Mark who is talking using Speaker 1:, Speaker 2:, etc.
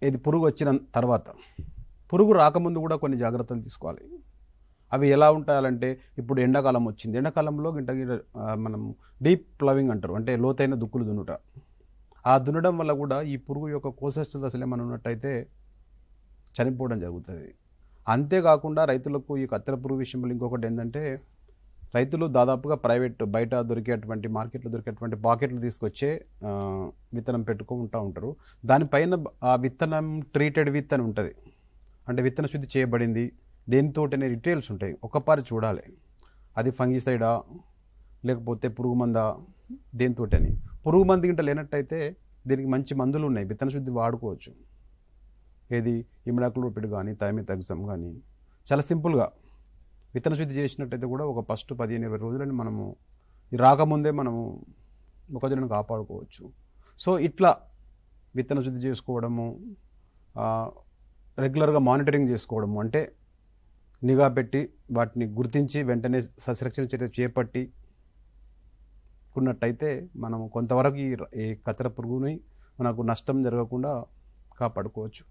Speaker 1: ఇది పురుగు వచ్చిన తర్వాత పురుగు రాకముందు కూడా కొన్ని జాగ్రత్తలు తీసుకోవాలి. అవి ఎలా ఉంటాయాలంటే, ఇప్పుడు ఎండాకాలం వచ్చింది, ఎండాకాలంలో మనం డీప్ ప్లవింగ్ అంటారు, అంటే లోతైన దుక్కులు దున్నుట. ఆ దున్నడం వల్ల కూడా ఈ పురుగు యొక్క కోశస్థ దశలు ఏమైనా ఉన్నట్టయితే చనిపోవడం జరుగుతుంది. అంతేకాకుండా రైతులకు ఈ కత్తెర పురుగు విషయంలో ఇంకొకటి ఏంటంటే, రైతులు దాదాపుగా ప్రైవేట్ బయట దొరికేటువంటి మార్కెట్లో దొరికేటువంటి పాకెట్లు తీసుకొచ్చే విత్తనం పెట్టుకుంటూ ఉంటారు. దానిపైన ఆ విత్తనం ట్రీటెడ్ విత్ అని ఉంటుంది, అంటే విత్తన శుద్ధి చేయబడింది దేనితోటనే డీటెయిల్స్ ఉంటాయి. ఒక్కపారి చూడాలి అది ఫంగిసైడా లేకపోతే పురుగు మందా దేనితోటని. పురుగు మందు గింట లేనట్టయితే దీనికి మంచి మందులు ఉన్నాయి, విత్తన శుద్ధి వాడుకోవచ్చు. ఏది ఇమిడాక్లోపిడ్ కానీ థైమిథాక్సమ్ కానీ చాలా సింపుల్గా విత్తన శుద్ధి చేసినట్టయితే కూడా ఒక ఫస్ట్ 15-20 రోజులని మనము రాకముందే మనము మొక్కజొన్నను కాపాడుకోవచ్చు. సో ఇట్లా విత్తన శుద్ధి చేసుకోవడము, రెగ్యులర్గా మానిటరింగ్ చేసుకోవడము, అంటే నిఘా పెట్టి వాటిని గుర్తించి వెంటనే సస్యరక్షణ చర్య చేపట్టి ఉన్నట్టయితే మనము కొంతవరకు ఈ కత్తెర పురుగుని మనకు నష్టం జరగకుండా కాపాడుకోవచ్చు.